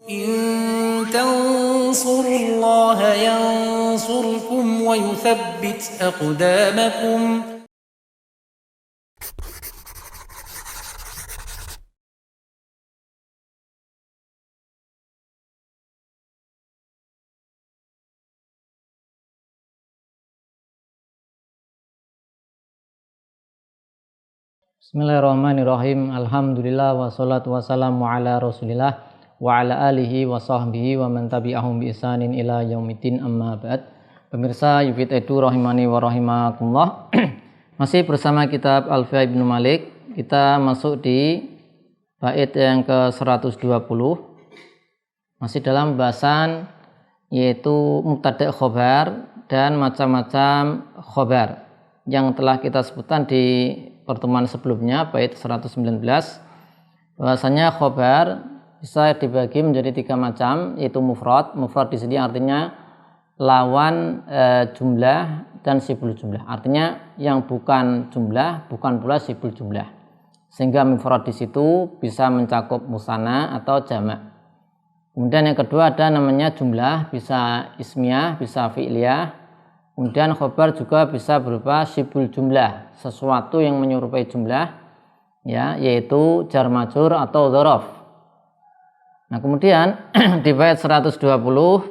إن تنصروا الله ينصركم ويثبت أقدامكم. Bismillahirrahmanirrahim. Alhamdulillah wassalatu wassalamu ala Rasulillah wa ala alihi wa sahbihi wa man tabi'ahum bi ihsanin ila yaumiddin, amma ba'd. Pemirsa Yufid Edu rahimani wa rahimakumullah. Masih bersama kitab Alfiya Ibnu Malik. Kita masuk di bait yang ke-120. Masih dalam bahasan yaitu mubtada' khobar dan macam-macam khobar yang telah kita sebutkan di pertemuan sebelumnya, bait 119, bahwasanya khobar bisa dibagi menjadi 3 macam, yaitu mufrad. Mufrad di sini artinya lawan jumlah dan sibul jumlah. Artinya yang bukan jumlah, bukan pula sibul jumlah. Sehingga mufrad di situ bisa mencakup musanna atau jamak. Kemudian yang kedua ada namanya jumlah, bisa ismiyah, bisa fi'liyah. Kemudian khobar juga bisa berupa sibul jumlah, sesuatu yang menyerupai jumlah, ya, yaitu jar majrur atau dzaraf. Nah, kemudian di bait 120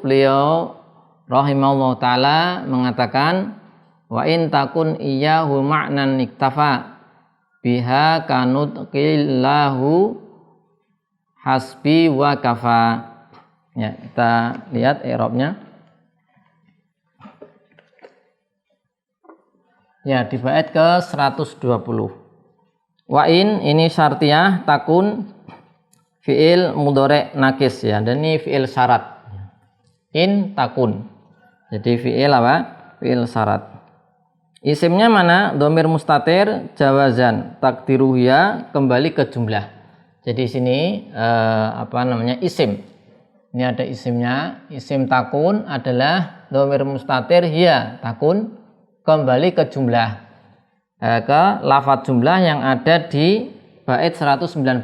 beliau rahimahullah taala mengatakan wa in takun iyyahu ma'nan iktafa biha kanutqillahu hasbi wa kafa. Ya, kita lihat i'rabnya. Ya, di bait ke-120. Wa in ini syartiyah, takun fi'il mudhari' nakis, ya. Dan ini fi'il syarat. In takun. Jadi fi'il apa? Fi'il syarat. Isimnya mana? Dhamir mustatir jawazan. Takdiruhu ya, kembali ke jumlah. Jadi sini isim. Ini ada isimnya. Isim takun adalah dhamir mustatir ya, takun, kembali ke jumlah, ke lafadz jumlah yang ada di bait 119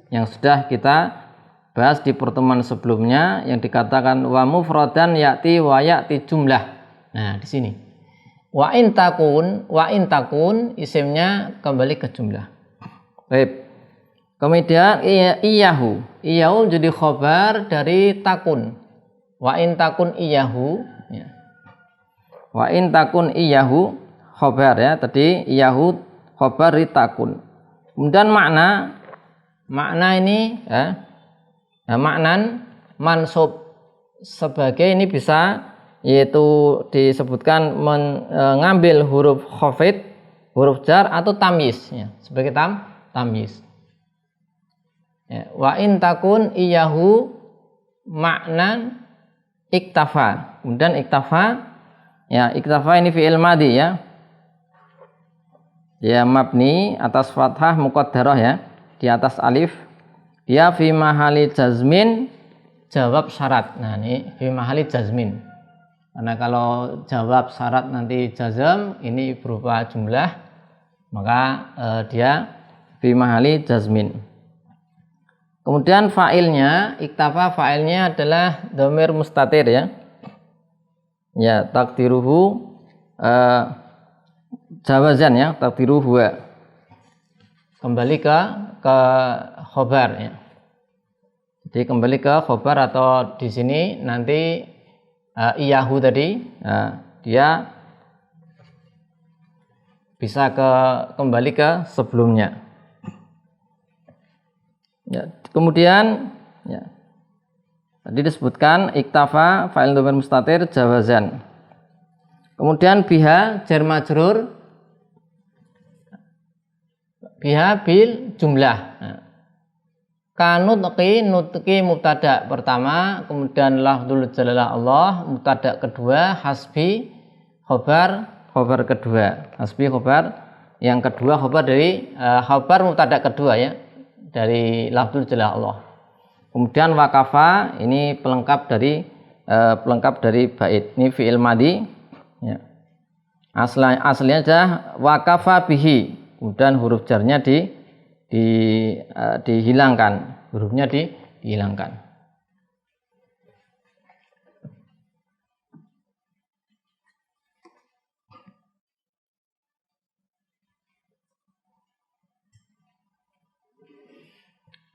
yang sudah kita bahas di pertemuan sebelumnya, yang dikatakan wa mufradan ya'ti wa ya'ti jumlah. Nah, di sini wa in takun isimnya kembali ke jumlah. Baik. Kemudian iyahu jadi khobar dari takun. Wa in takun iyahu, ya. Wa in takun iyahu khobar, ya, tadi iyahu khobar takun. Kemudian makna ini, ya, maknan mansub sebagai ini bisa, yaitu disebutkan mengambil huruf khafid, huruf jar atau tamyiz, ya, sebagai tamyiz. Ya, wa in takun iyahu maknan iktafa. Kemudian iktafa, ya, iktafa ini fi'il madhi, ya. Dia mabni atas fathah muqaddarah, ya, di atas alif. Dia fi mahali jazmin, jawab syarat. Nah, ini fi mahali jazmin. Karena kalau jawab syarat nanti jazm, ini berupa jumlah, maka dia fi mahali jazmin. Kemudian fa'ilnya, iktafa fa'ilnya adalah dhamir mustatir, ya. Ya, takdiruhu jawazan, ya, takdiruhu kembali ke khobar, ya. Jadi kembali ke khobar, atau di sini nanti iyahu tadi, dia bisa kembali ke sebelumnya. Ya, kemudian, ya, tadi disebutkan iktafa fa'il dhamir mustatir jawazan. Kemudian biha jar majrur, biha bil jumlah. Nah, kanutqi mubtada pertama, kemudian lafdzul jalalah Allah mubtada kedua, hasbi khobar kedua. Hasbi khobar yang kedua, khobar dari khobar mubtada kedua, ya, dari lafdzul jalalah Allah. Kemudian wakafa ini pelengkap dari bait. Ini fi'il madhi, ya. Aslinya aja wakafa bihi. Kemudian huruf jarnya dihilangkan. Hurufnya dihilangkan.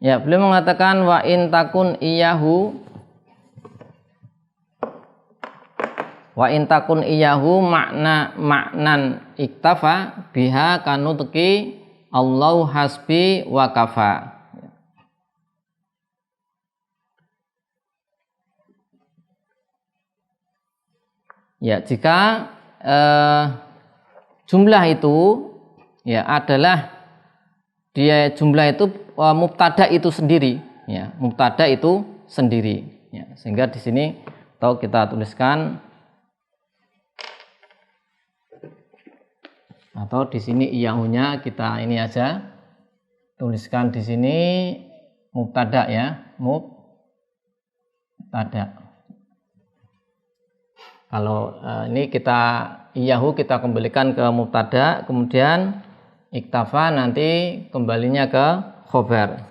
Ya, beliau mengatakan wa in takun iyahu maknan iktafa biha kanutki Allahu hasbi wa kafa. Ya, jika jumlah itu ya adalah jumlah itu mubtada itu sendiri, ya, mubtada itu sendiri, ya, sehingga di sini atau kita tuliskan atau di sini iyahunya kita ini aja tuliskan di sini mubtada, ya, mubtada. Kalau ini kita iyahu kita kembalikan ke mubtada, kemudian iktafa nanti kembalinya ke khobar.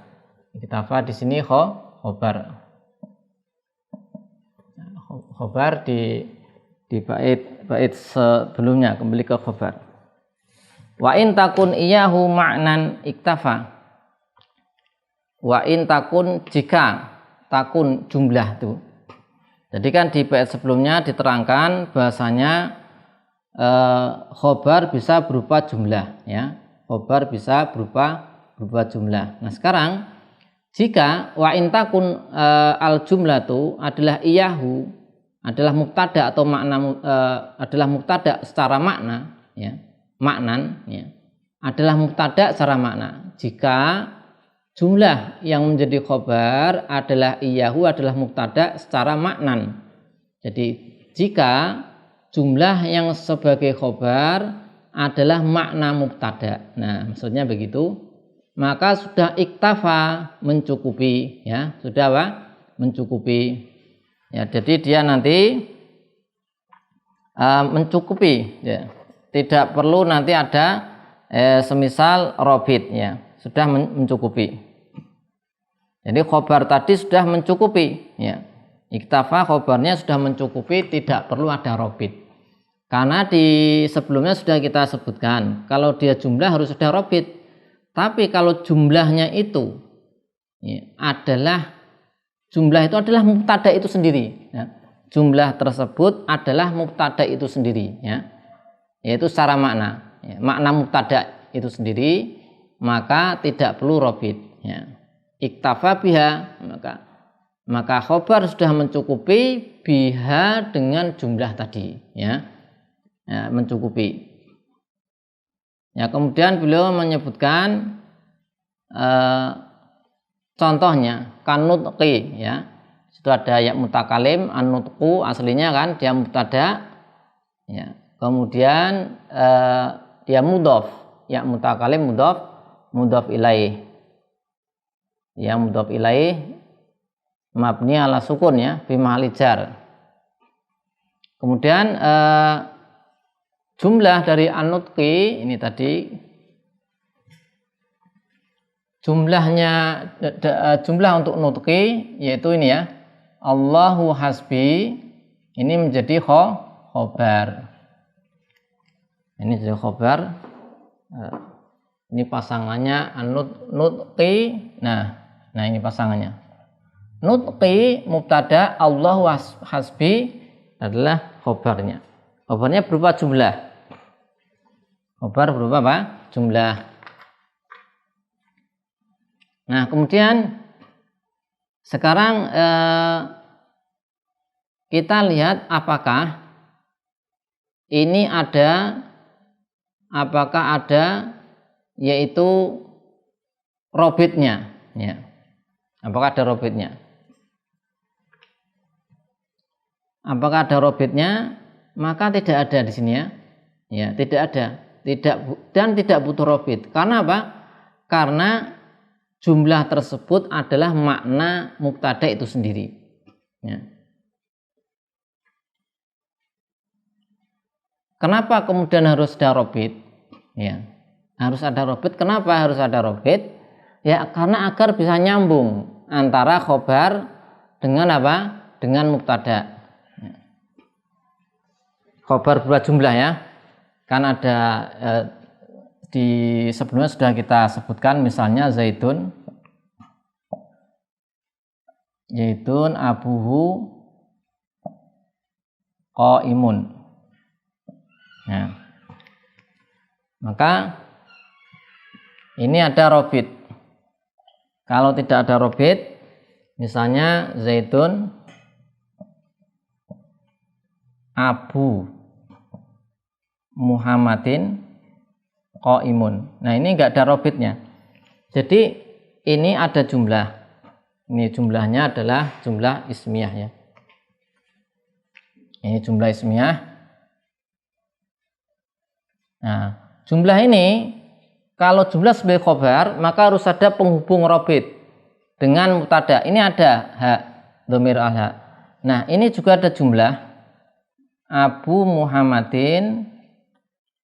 Iktafa di sini khobar. Khobar di bait sebelumnya kembali ke khobar. Wa in takun iyahu maknan iktafa. Wa in takun jika takun jumlah itu. Jadi kan di bait sebelumnya diterangkan bahasanya khobar bisa berupa jumlah, ya. Khobar bisa berupa jumlah. Nah, sekarang jika wa in takun al jumlatu adalah iyahu, adalah mubtada atau makna adalah mubtada secara makna, ya. Maknan, ya. Adalah mubtada secara makna. Jika jumlah yang menjadi khobar adalah iyahu adalah mubtada secara maknan. Jadi jika jumlah yang sebagai khobar adalah makna mubtada. Nah, maksudnya begitu. Maka sudah iktafa mencukupi, ya, sudah apa? Mencukupi. Ya, jadi dia nanti mencukupi, ya. Tidak perlu nanti ada semisal robit, ya. Sudah mencukupi. Jadi khobar tadi sudah mencukupi, ya. Iktafa khobarnya sudah mencukupi, tidak perlu ada robit. Karena di sebelumnya sudah kita sebutkan, kalau dia jumlah harus ada robit. Tapi kalau jumlahnya itu, ya, jumlah itu adalah mubtada itu sendiri, ya. Jumlah tersebut adalah mubtada itu sendiri, ya. Yaitu secara makna, ya. Makna mubtada itu sendiri, maka tidak perlu robit, ya. Iktafa biha, maka khobar sudah mencukupi biha dengan jumlah tadi, ya. Ya, mencukupi. Ya, kemudian beliau menyebutkan contohnya kanutqi, ya. Itu ada ya mutakalim, anutqu aslinya kan dia mubtada, ya. Kemudian dia mudhof, ya mutakalim mudhof ilaih. Ya mudhof ilaih mabni ala sukun, ya, fi mahalli jar. Kemudian jumlah dari anutqi ini tadi jumlahnya jumlah untuk nutqi yaitu ini, ya, Allahu hasbi, ini menjadi khobar. Ini jadi khobar. Ini pasangannya nutqi. Nah ini pasangannya. Nutqi mubtada, Allahu hasbi adalah khobarnya. Khobarnya berupa jumlah. Khobar berupa apa? Jumlah. Nah, kemudian sekarang kita lihat apakah ada yaitu robitnya, ya. Apakah ada robitnya? Apakah ada robitnya? Maka tidak ada di sini, ya. Ya, tidak ada. Tidak butuh robit. Karena apa? Karena jumlah tersebut adalah makna mubtada itu sendiri, ya. Kenapa kemudian harus ada robit? Ya, harus ada robit. Kenapa harus ada robit? Ya, karena agar bisa nyambung antara khobar dengan apa? Dengan mubtada. Ya. Khobar berupa jumlah, ya. Kan ada di sebelumnya sudah kita sebutkan, misalnya Zaidun Zaidun abuhu qaimun. Nah, maka ini ada robit. Kalau tidak ada robit, misalnya Zaidun abu Muhammadin qaimun. Nah, ini enggak ada robitnya. Jadi ini ada jumlah. Ini jumlahnya adalah jumlah ismiyah ya. Ini jumlah ismiyah. Nah, jumlah ini kalau jumlah sebagai khobar maka harus ada penghubung robit dengan mubtada. Ini ada ha, dhamir al-ha. Nah, ini juga ada jumlah Abu Muhammadin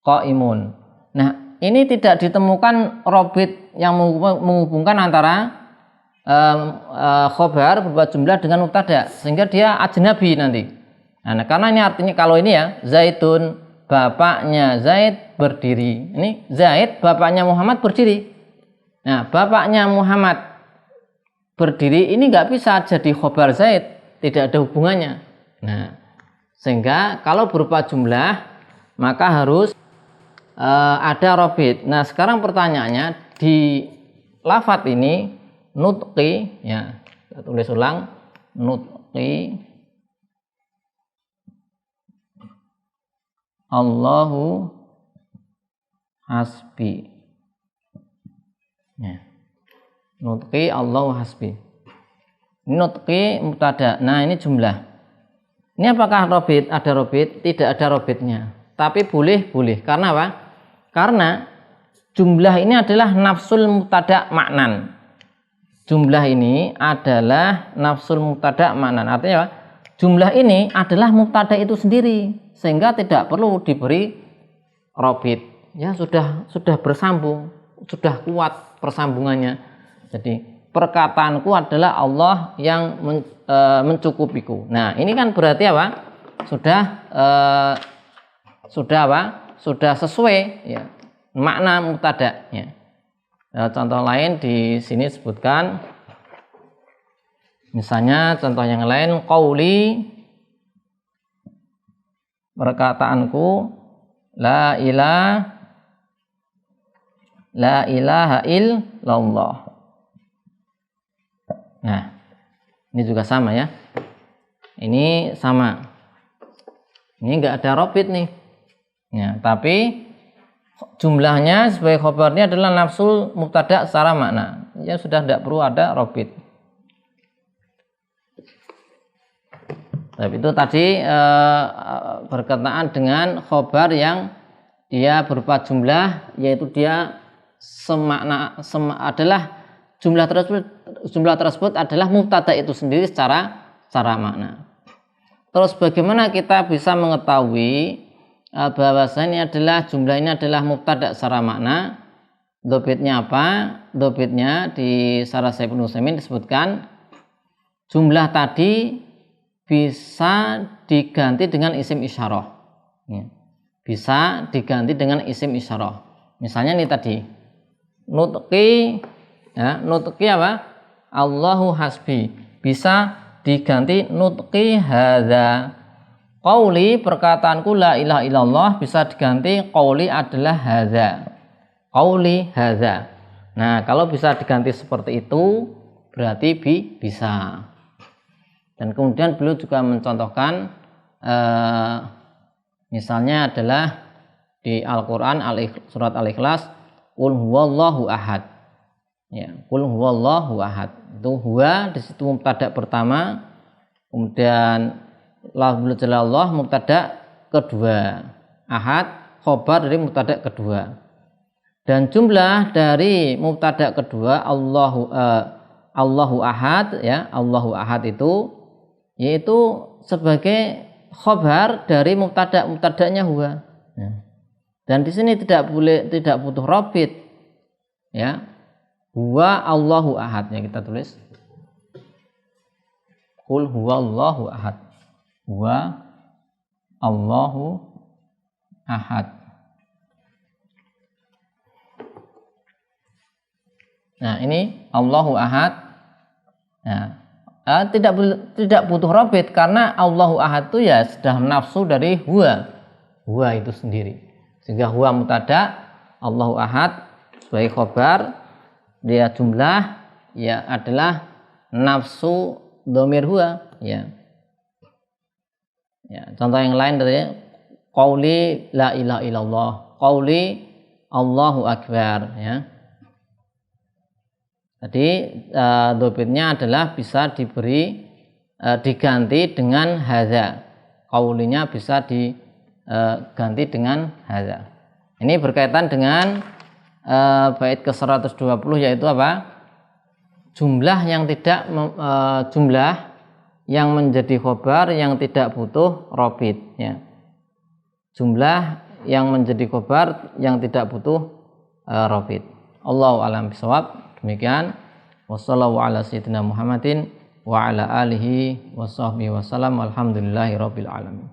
qaimun. Nah, ini tidak ditemukan robit yang menghubungkan antara khobar berupa jumlah dengan mubtada, sehingga dia ajnabi nanti. Nah, karena ini artinya kalau ini ya Zaidun bapaknya Zaid berdiri. Ini Zaid bapaknya Muhammad berdiri. Nah, bapaknya Muhammad berdiri ini nggak bisa jadi khobar Zaid, tidak ada hubungannya. Nah, sehingga kalau berupa jumlah maka harus ada robit. Nah, sekarang pertanyaannya di lafadz ini nutqi ya, kita tulis ulang nutqi Allahu hasbi ya. Nutqi Allahu hasbi. Ini nutqi mubtada. Nah, ini jumlah. Ini apakah robit? Ada robit? Tidak ada robitnya. Tapi boleh. Karena apa? Karena jumlah ini adalah nafsul mubtada maknan. Jumlah ini adalah nafsul mubtada maknan. Artinya apa? Jumlah ini adalah mubtada itu sendiri, sehingga tidak perlu diberi robit. Ya, sudah bersambung, sudah kuat persambungannya. Jadi perkataanku adalah Allah yang mencukupiku. Nah, ini kan berarti apa? Sudah sesuai ya, makna mubtada ya. Contoh lain di sini disebutkan, misalnya contoh yang lain, qauli perkataanku la ilaha illallah. Nah, ini juga sama ya. Ini sama. Ini enggak ada robit nih. Ya, tapi jumlahnya sebagai khobarnya adalah nafsul mubtada secara makna. Ya sudah tidak perlu ada robit. Tapi itu tadi berkenaan dengan khobar yang dia berupa jumlah, yaitu dia adalah jumlah tersebut adalah mubtada itu sendiri secara makna. Terus bagaimana kita bisa mengetahui bahwasanya jumlah ini adalah mubtada secara makna? Dhobitnya apa? Dhobitnya di Syarah Syaikh Ibnu Utsaimin disebutkan jumlah tadi bisa diganti dengan isim isyarah. Ya. Bisa diganti dengan isim isyarah. Misalnya ini tadi nutqi ya, nutqi apa? Allahu hasbi. Bisa diganti nutqi hadza. Qauli perkataanku la ilaha illallah bisa diganti qauli adalah hadza. Qauli hadza. Nah, kalau bisa diganti seperti itu berarti bisa. Dan kemudian beliau juga mencontohkan misalnya adalah di Al-Qur'an surat Al-Ikhlas, qul huwallahu ahad. Ya, qul huwallahu ahad. Itu huwa di situ mubtada pertama, kemudian lafzul jalallah mubtada kedua, ahad khobar dari mubtada kedua. Dan jumlah dari mubtada kedua Allahu ahad ya, Allahu ahad itu yaitu sebagai khobar dari mubtadanya huwa. Ya. Dan di sini tidak butuh robit. Ya. Huwa Allahu ahad ya, kita tulis. Qul huwa Allahu ahad. Huwa Allahu ahad. Nah, ini Allahu ahad. Nah, tidak butuh robit, karena Allahu ahad itu ya sudah nafsu dari huwa itu sendiri, sehingga huwa mubtada, Allahu ahad sebagai khobar, dia jumlah ya adalah nafsu dhamir huwa ya. Contoh yang lain tadi, qauli la ilaha illallah, qauli Allahu akbar ya. Jadi dhabitnya adalah bisa diganti dengan hadza. Qaulinya bisa diganti dengan hadza. Ini berkaitan dengan bait ke-120, yaitu apa? Jumlah yang menjadi khobar yang tidak butuh robit ya. Jumlah yang menjadi khobar yang tidak butuh robit. Allahu a'lam bishawab. Demikian, wassallallahu ala sayyidina Muhammadin wa ala alihi wa sahbihi wasallam, walhamdulillahi rabbil alamin.